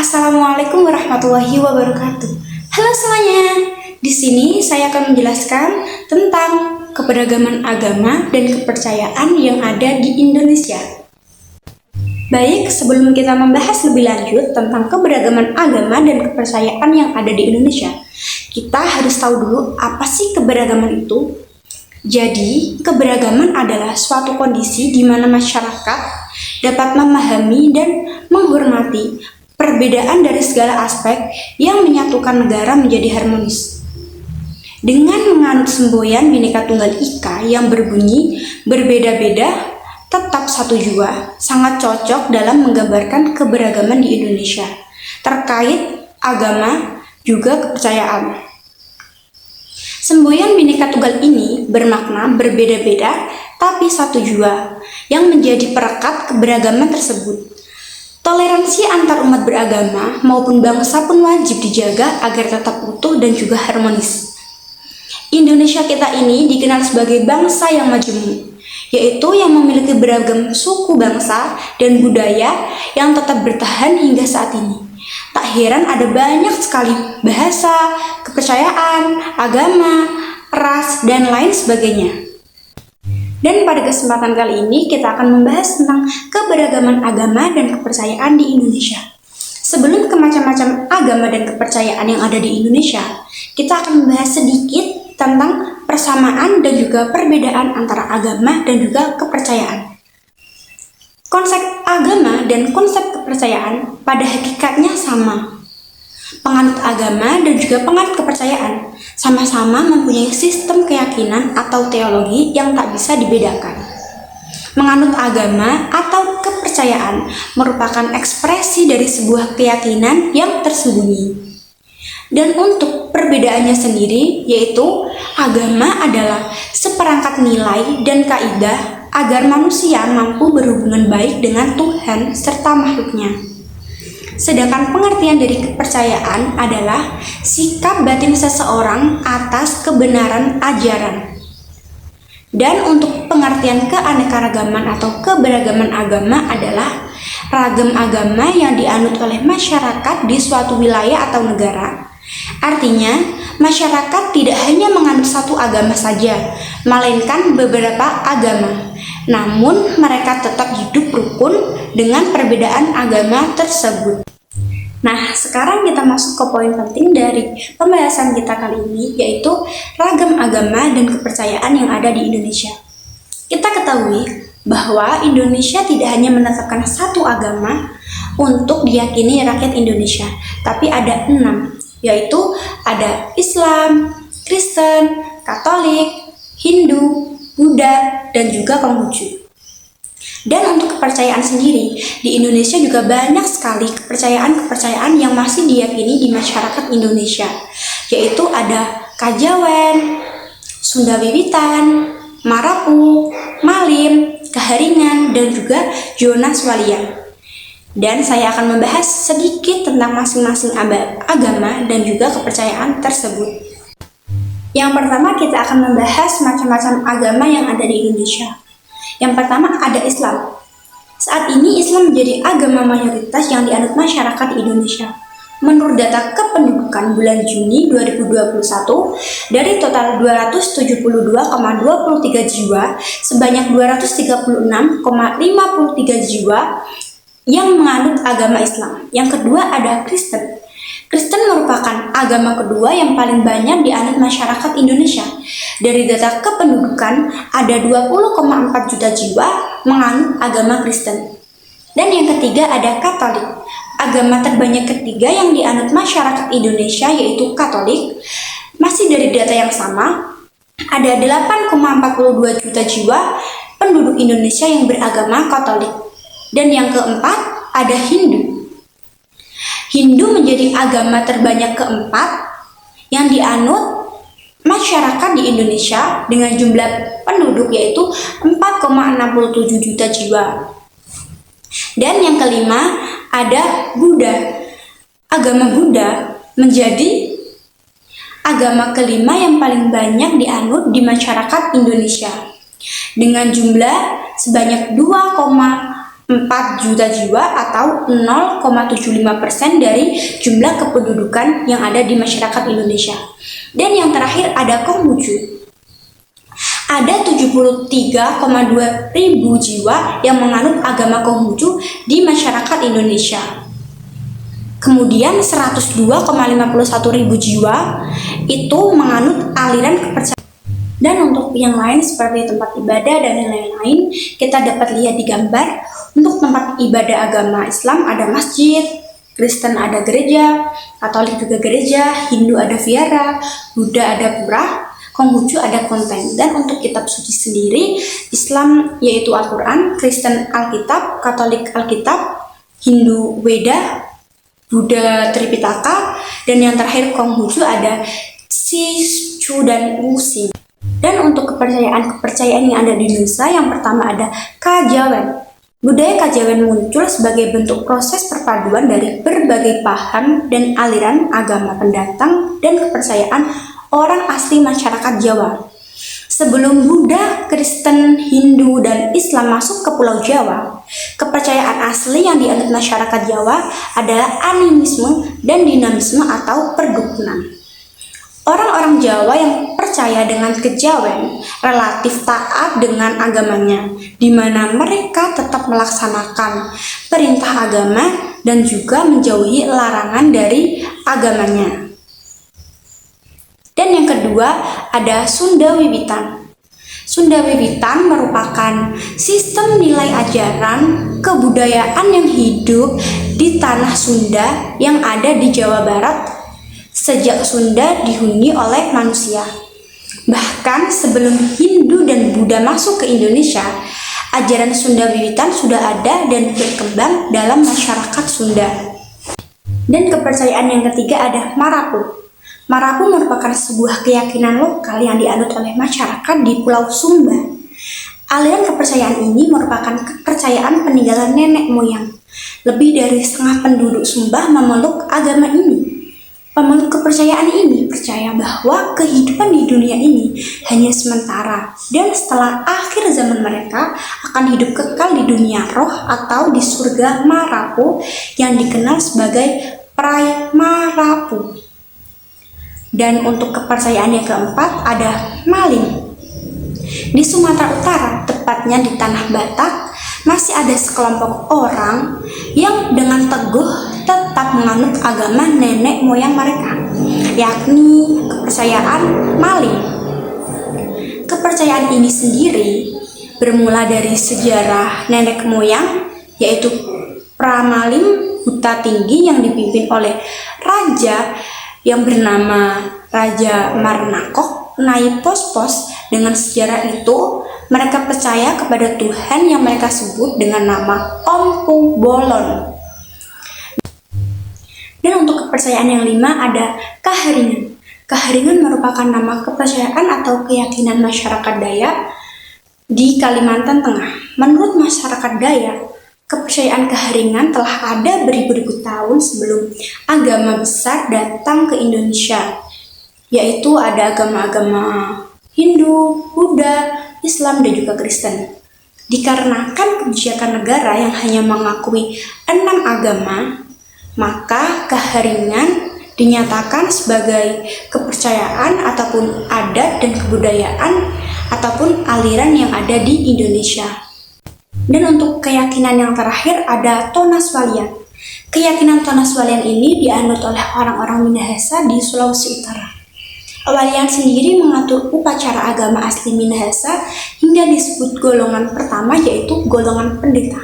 Assalamualaikum warahmatullahi wabarakatuh. Halo semuanya. Di sini saya akan menjelaskan tentang keberagaman agama dan kepercayaan yang ada di Indonesia. Baik, sebelum kita membahas lebih lanjut tentang keberagaman agama dan kepercayaan yang ada di Indonesia, kita harus tahu dulu apa sih keberagaman itu. Jadi, keberagaman adalah suatu kondisi di mana masyarakat dapat memahami dan menghormati perbedaan dari segala aspek yang menyatukan negara menjadi harmonis. Dengan menganut semboyan Bhinneka Tunggal Ika yang berbunyi berbeda-beda tetap satu jua, sangat cocok dalam menggambarkan keberagaman di Indonesia terkait agama juga kepercayaan. Semboyan Bhinneka Tunggal ini bermakna berbeda-beda tapi satu jua yang menjadi perekat keberagaman tersebut. Toleransi antar umat beragama maupun bangsa pun wajib dijaga agar tetap utuh dan juga harmonis. Indonesia kita ini dikenal sebagai bangsa yang majemuk, yaitu yang memiliki beragam suku bangsa dan budaya yang tetap bertahan hingga saat ini. Tak heran ada banyak sekali bahasa, kepercayaan, agama, ras, dan lain sebagainya. Dan pada kesempatan kali ini kita akan membahas tentang keberagaman agama dan kepercayaan di Indonesia. Sebelum ke macam-macam agama dan kepercayaan yang ada di Indonesia, kita akan membahas sedikit tentang persamaan dan juga perbedaan antara agama dan juga kepercayaan. Konsep agama dan konsep kepercayaan pada hakikatnya sama. Penganut agama dan juga penganut kepercayaan sama-sama mempunyai sistem keyakinan atau teologi yang tak bisa dibedakan. Menganut agama atau kepercayaan merupakan ekspresi dari sebuah keyakinan yang tersembunyi. Dan untuk perbedaannya sendiri, yaitu agama adalah seperangkat nilai dan kaidah agar manusia mampu berhubungan baik dengan Tuhan serta makhluknya. Sedangkan pengertian dari kepercayaan adalah sikap batin seseorang atas kebenaran ajaran. Dan untuk pengertian keanekaragaman atau keberagaman agama adalah ragam agama yang dianut oleh masyarakat di suatu wilayah atau negara. Artinya, masyarakat tidak hanya menganut satu agama saja, melainkan beberapa agama. Namun, mereka tetap hidup rukun dengan perbedaan agama tersebut. Nah, sekarang kita masuk ke poin penting dari pembahasan kita kali ini, yaitu ragam agama dan kepercayaan yang ada di Indonesia. Kita ketahui bahwa Indonesia tidak hanya menetapkan satu agama untuk diyakini rakyat Indonesia, tapi ada 6, yaitu ada Islam, Kristen, Katolik, Hindu, Buddha, dan juga Konghucu. Dan untuk kepercayaan sendiri, di Indonesia juga banyak sekali kepercayaan-kepercayaan yang masih diyakini di masyarakat Indonesia, yaitu ada Kajawen, Sunda Wiwitan, Marapu, Malim, Keharingan, dan juga Jonas Walian. Dan saya akan membahas sedikit tentang masing-masing agama dan juga kepercayaan tersebut. Yang pertama, kita akan membahas macam-macam agama yang ada di Indonesia. Yang pertama ada Islam. Saat ini Islam menjadi agama mayoritas yang dianut masyarakat di Indonesia. Menurut data kependudukan bulan Juni 2021, dari total 272,23 jiwa, sebanyak 236,53 jiwa yang menganut agama Islam. Yang kedua ada Kristen. Kristen merupakan agama kedua yang paling banyak dianut masyarakat Indonesia. Dari data kependudukan, ada 20,4 juta jiwa menganut agama Kristen. Dan yang ketiga ada Katolik. Agama terbanyak ketiga yang dianut masyarakat Indonesia yaitu Katolik. Masih dari data yang sama, ada 8,42 juta jiwa penduduk Indonesia yang beragama Katolik. Dan yang keempat ada Hindu. Hindu menjadi agama terbanyak keempat yang dianut masyarakat di Indonesia dengan jumlah penduduk yaitu 4,67 juta jiwa. Dan yang kelima ada Buddha. Agama Buddha menjadi agama kelima yang paling banyak dianut di masyarakat Indonesia dengan jumlah sebanyak 2,4 4 juta jiwa atau 0,75% dari jumlah kependudukan yang ada di masyarakat Indonesia. Dan yang terakhir ada Konghucu. Ada 73,2 ribu jiwa yang menganut agama Konghucu di masyarakat Indonesia. Kemudian 102,51 ribu jiwa itu menganut aliran kepercayaan. Dan untuk yang lain seperti tempat ibadah dan lain-lain, kita dapat lihat di gambar. Untuk tempat ibadah agama Islam ada masjid, Kristen ada gereja, Katolik juga gereja, Hindu ada vihara, Buddha ada pura, Konghucu ada kelenteng. Dan untuk kitab suci sendiri, Islam yaitu Al-Quran, Kristen Alkitab, Katolik Alkitab, Hindu Weda, Buddha Tripitaka, dan yang terakhir Konghucu ada Sichu dan Wuxing. Dan untuk kepercayaan yang ada di Indonesia, yang pertama ada Kajawen. Budaya Kajawen muncul sebagai bentuk proses perpaduan dari berbagai paham dan aliran agama pendatang dan kepercayaan orang asli masyarakat Jawa. Sebelum Buddha, Kristen, Hindu, dan Islam masuk ke Pulau Jawa, kepercayaan asli yang dianut masyarakat Jawa adalah animisme dan dinamisme atau perdukunan. Orang-orang Jawa yang percaya dengan kejawen relatif taat dengan agamanya, di mana mereka tetap melaksanakan perintah agama dan juga menjauhi larangan dari agamanya. Dan yang kedua ada Sunda Wiwitan. Sunda Wiwitan merupakan sistem nilai ajaran kebudayaan yang hidup di tanah Sunda yang ada di Jawa Barat sejak Sunda dihuni oleh manusia. Bahkan sebelum Hindu dan Buddha masuk ke Indonesia, ajaran Sunda Wiwitan sudah ada dan berkembang dalam masyarakat Sunda. Dan kepercayaan yang ketiga ada Marapu. Marapu merupakan sebuah keyakinan lokal yang dianut oleh masyarakat di Pulau Sumba. Aliran kepercayaan ini merupakan kepercayaan peninggalan nenek moyang. Lebih dari setengah penduduk Sumba memeluk agama ini. Pemeluk kepercayaan ini percaya bahwa kehidupan di dunia ini hanya sementara dan setelah akhir zaman mereka akan hidup kekal di dunia roh atau di surga Marapu yang dikenal sebagai Prai Marapu. Dan untuk kepercayaan yang keempat ada Maling. Di Sumatera Utara, tepatnya di Tanah Batak, masih ada sekelompok orang yang dengan teguh tetap menganut agama nenek moyang mereka, yakni kepercayaan Maling. Kepercayaan ini sendiri bermula dari sejarah nenek moyang, yaitu Pramalim Huta Tinggi yang dipimpin oleh raja yang bernama Raja Marnakok Nai Pospos. Dengan sejarah itu, mereka percaya kepada Tuhan yang mereka sebut dengan nama Ompu Bolon. Dan untuk kepercayaan yang lima ada Kaharingan. Kaharingan merupakan nama kepercayaan atau keyakinan masyarakat Dayak di Kalimantan Tengah. Menurut masyarakat Dayak, kepercayaan Kaharingan telah ada beribu-ribu tahun sebelum agama besar datang ke Indonesia, yaitu ada agama-agama Hindu, Buddha, Islam, dan juga Kristen. Dikarenakan kebijakan negara yang hanya mengakui 6 agama, maka Kaharingan dinyatakan sebagai kepercayaan ataupun adat dan kebudayaan ataupun aliran yang ada di Indonesia. Dan untuk keyakinan yang terakhir ada Tonaswalian. Keyakinan Tonaswalian ini dianut oleh orang-orang Minahasa di Sulawesi Utara. Walian sendiri mengatur upacara agama asli Minahasa hingga disebut golongan pertama yaitu golongan pendeta.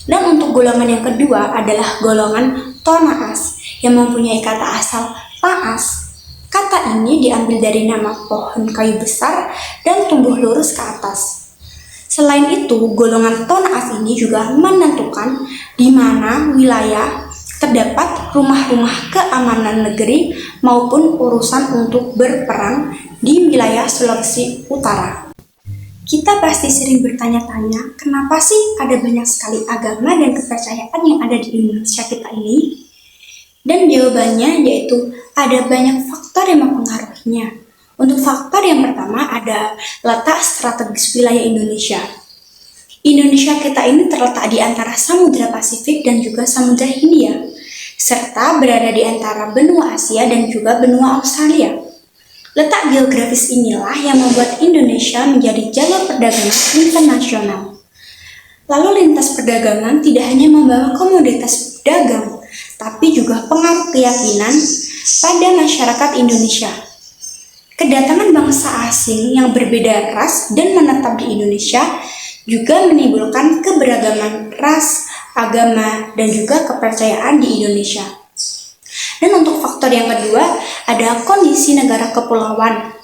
Dan untuk golongan yang kedua adalah golongan Tonaas yang mempunyai kata asal taas. Kata ini diambil dari nama pohon kayu besar dan tumbuh lurus ke atas. Selain itu, golongan Tonaas ini juga menentukan di mana wilayah terdapat rumah-rumah keamanan negeri maupun urusan untuk berperang di wilayah Sulawesi Utara. Kita pasti sering bertanya-tanya, kenapa sih ada banyak sekali agama dan kepercayaan yang ada di Indonesia kita ini? Dan jawabannya yaitu ada banyak faktor yang mempengaruhinya. Untuk faktor yang pertama ada letak strategis wilayah Indonesia. Indonesia kita ini terletak di antara Samudra Pasifik dan juga Samudra Hindia, serta berada di antara benua Asia dan juga benua Australia. Letak geografis inilah yang membuat Indonesia menjadi jalur perdagangan internasional. Lalu lintas perdagangan tidak hanya membawa komoditas dagang, tapi juga pengaruh keyakinan pada masyarakat Indonesia. Kedatangan bangsa asing yang berbeda ras dan menetap di Indonesia juga menimbulkan keberagaman ras, agama, dan juga kepercayaan di Indonesia. Dan untuk faktor yang kedua, ada kondisi negara kepulauan.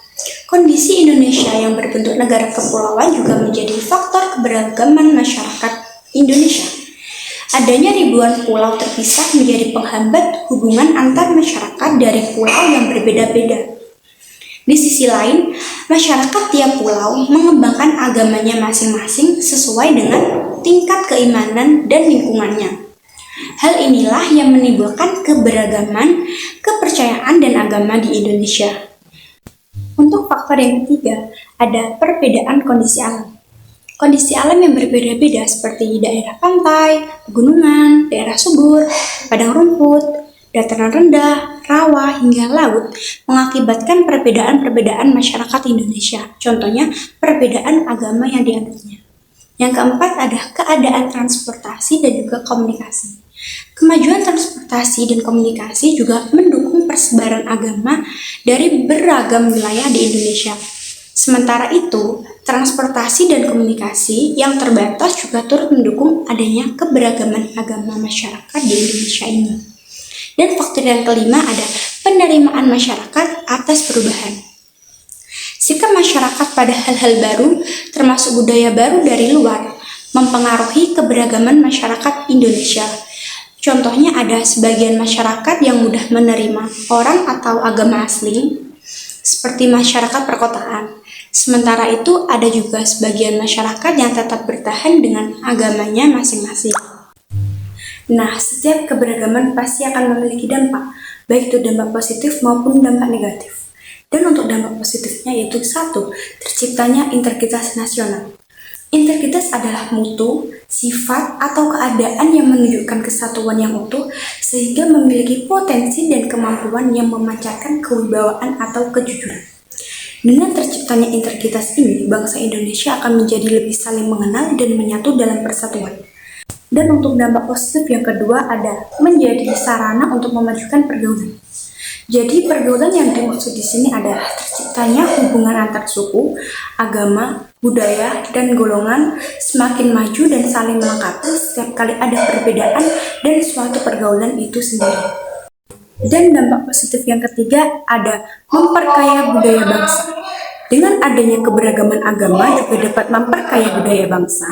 Kondisi Indonesia yang berbentuk negara kepulauan juga menjadi faktor keberagaman masyarakat Indonesia. Adanya ribuan pulau terpisah menjadi penghambat hubungan antar masyarakat dari pulau yang berbeda-beda. Di sisi lain, masyarakat tiap pulau mengembangkan agamanya masing-masing sesuai dengan tingkat keimanan dan lingkungannya. Hal inilah yang menimbulkan keberagaman, kepercayaan, dan agama di Indonesia. Untuk faktor yang ketiga, ada perbedaan kondisi alam. Kondisi alam yang berbeda-beda seperti daerah pantai, pegunungan, daerah subur, padang rumput, dataran rendah, rawa, hingga laut mengakibatkan perbedaan-perbedaan masyarakat Indonesia. Contohnya, perbedaan agama yang dianutnya. Yang keempat ada keadaan transportasi dan juga komunikasi. Kemajuan transportasi dan komunikasi juga mendukung persebaran agama dari beragam wilayah di Indonesia. Sementara itu, transportasi dan komunikasi yang terbatas juga turut mendukung adanya keberagaman agama masyarakat di Indonesia ini. Dan faktor yang kelima ada penerimaan masyarakat atas perubahan. Sikap masyarakat pada hal-hal baru, termasuk budaya baru dari luar, mempengaruhi keberagaman masyarakat Indonesia. Contohnya ada sebagian masyarakat yang mudah menerima orang atau agama asing, seperti masyarakat perkotaan. Sementara itu ada juga sebagian masyarakat yang tetap bertahan dengan agamanya masing-masing. Nah, setiap keberagaman pasti akan memiliki dampak, baik itu dampak positif maupun dampak negatif. Dan untuk dampak positifnya yaitu 1. Terciptanya integritas nasional. Integritas adalah mutu, sifat, atau keadaan yang menunjukkan kesatuan yang utuh sehingga memiliki potensi dan kemampuan yang memancarkan kewibawaan atau kejujuran. Dengan terciptanya integritas ini, bangsa Indonesia akan menjadi lebih saling mengenal dan menyatu dalam persatuan. Dan untuk dampak positif yang kedua ada menjadi sarana untuk memajukan pergaulan. Jadi pergaulan yang dimaksud di sini adalah terciptanya hubungan antar suku, agama, budaya, dan golongan semakin maju dan saling melengkapi setiap kali ada perbedaan dan suatu pergaulan itu sendiri. Dan dampak positif yang ketiga ada memperkaya budaya bangsa. Dengan adanya keberagaman agama juga dapat memperkaya budaya bangsa,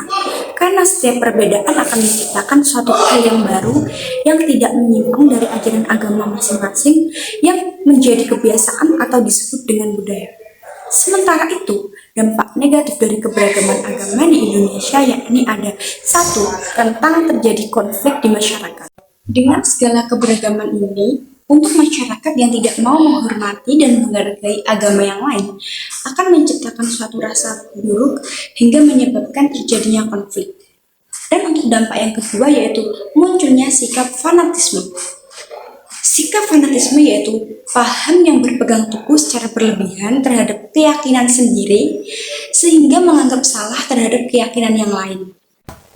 karena setiap perbedaan akan menciptakan suatu hal yang baru yang tidak menyimpang dari ajaran agama masing-masing yang menjadi kebiasaan atau disebut dengan budaya. Sementara itu, dampak negatif dari keberagaman agama di Indonesia yakni ada 1. Tentang terjadi konflik di masyarakat. Dengan segala keberagaman ini, untuk masyarakat yang tidak mau menghormati dan menghargai agama yang lain akan menciptakan suatu rasa buruk hingga menyebabkan terjadinya konflik. Dan untuk dampak yang kedua yaitu munculnya sikap fanatisme. Sikap fanatisme yaitu paham yang berpegang teguh secara berlebihan terhadap keyakinan sendiri sehingga menganggap salah terhadap keyakinan yang lain.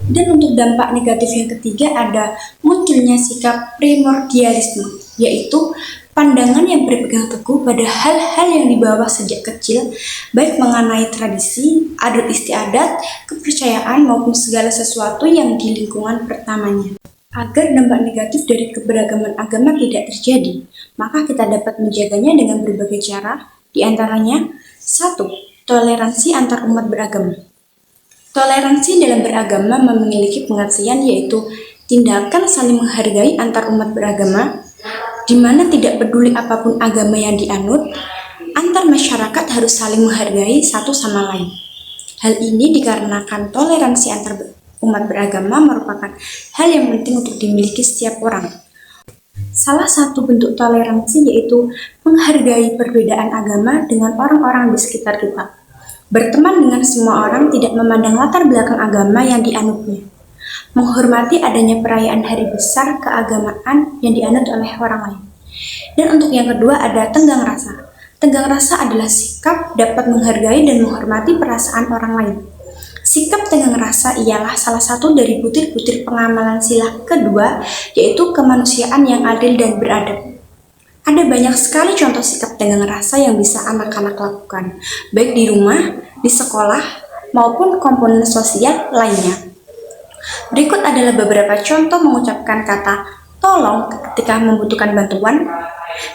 Dan untuk dampak negatif yang ketiga ada munculnya sikap primordialisme, yaitu pandangan yang berpegang teguh pada hal-hal yang dibawa sejak kecil, baik mengenai tradisi, adat istiadat, kepercayaan maupun segala sesuatu yang di lingkungan pertamanya. Agar dampak negatif dari keberagaman agama tidak terjadi, maka kita dapat menjaganya dengan berbagai cara, di antaranya 1. Toleransi antar umat beragama. Toleransi dalam beragama memiliki pengertian yaitu tindakan saling menghargai antar umat beragama, di mana tidak peduli apapun agama yang dianut, antar masyarakat harus saling menghargai satu sama lain. Hal ini dikarenakan toleransi antar umat beragama merupakan hal yang penting untuk dimiliki setiap orang. Salah satu bentuk toleransi yaitu menghargai perbedaan agama dengan orang-orang di sekitar kita. berteman dengan semua orang tidak memandang latar belakang agama yang dianutnya, menghormati adanya perayaan hari besar keagamaan yang dianut oleh orang lain. Dan untuk yang kedua ada tenggang rasa. Tenggang rasa adalah sikap dapat menghargai dan menghormati perasaan orang lain. Sikap tenggang rasa ialah salah satu dari butir-butir pengamalan sila kedua, yaitu kemanusiaan yang adil dan beradab. Ada banyak sekali contoh sikap tenggang rasa yang bisa anak-anak lakukan, baik di rumah, di sekolah, maupun komponen sosial lainnya. Berikut adalah beberapa contoh mengucapkan kata tolong ketika membutuhkan bantuan,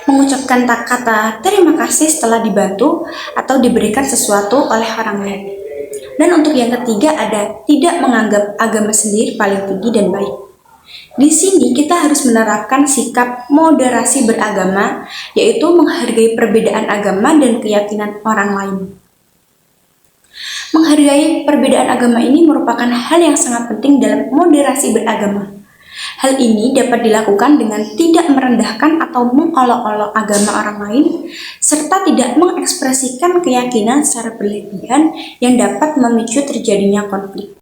mengucapkan kata terima kasih setelah dibantu atau diberikan sesuatu oleh orang lain. Dan untuk yang ketiga ada tidak menganggap agama sendiri paling tinggi dan baik. Di sini kita harus menerapkan sikap moderasi beragama, yaitu menghargai perbedaan agama dan keyakinan orang lain. Menghargai perbedaan agama ini merupakan hal yang sangat penting dalam moderasi beragama. Hal ini dapat dilakukan dengan tidak merendahkan atau mengolok-olok agama orang lain, serta tidak mengekspresikan keyakinan secara berlebihan yang dapat memicu terjadinya konflik.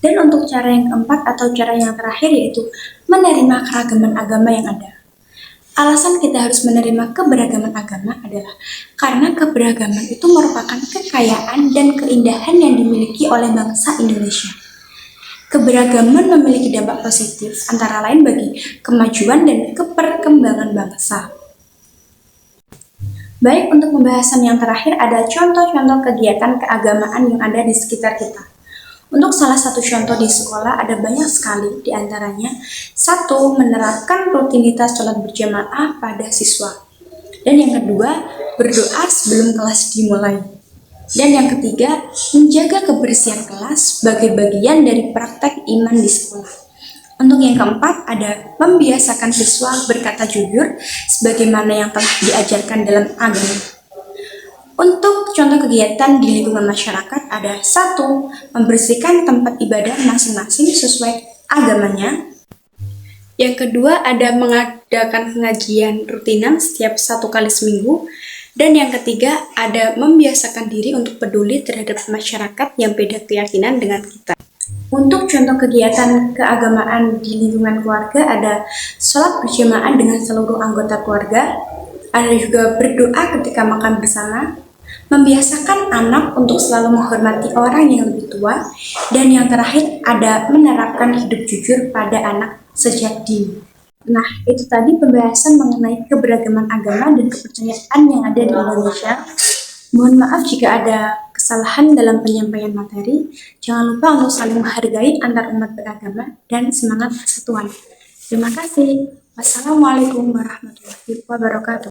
Dan untuk cara yang keempat atau cara yang terakhir yaitu menerima keragaman agama yang ada. Alasan kita harus menerima keberagaman agama adalah karena keberagaman itu merupakan kekayaan dan keindahan yang dimiliki oleh bangsa Indonesia. Keberagaman memiliki dampak positif antara lain bagi kemajuan dan keperkembangan bangsa. Baik, untuk pembahasan yang terakhir ada contoh-contoh kegiatan keagamaan yang ada di sekitar kita. Untuk salah satu contoh di sekolah ada banyak sekali, di antaranya satu, menerapkan rutinitas sholat berjamaah pada siswa. Dan yang kedua, berdoa sebelum kelas dimulai. Dan yang ketiga, menjaga kebersihan kelas sebagai bagian dari praktek iman di sekolah. Untuk yang keempat, ada membiasakan siswa berkata jujur sebagaimana yang telah diajarkan dalam agama. Untuk contoh kegiatan di lingkungan masyarakat ada satu, membersihkan tempat ibadah masing-masing sesuai agamanya. Yang kedua, ada mengadakan pengajian rutinan setiap 1 kali seminggu. Dan yang ketiga, ada membiasakan diri untuk peduli terhadap masyarakat yang beda keyakinan dengan kita. Untuk contoh kegiatan keagamaan di lingkungan keluarga ada sholat berjamaah dengan seluruh anggota keluarga, ada juga berdoa ketika makan bersama, membiasakan anak untuk selalu menghormati orang yang lebih tua, dan yang terakhir ada menerapkan hidup jujur pada anak sejak dini. Nah, itu tadi pembahasan mengenai keberagaman agama dan kepercayaan yang ada di Indonesia. Mohon maaf jika ada kesalahan dalam penyampaian materi. Jangan lupa untuk saling menghargai antar umat beragama dan semangat persatuan. Terima kasih. Wassalamualaikum warahmatullahi wabarakatuh.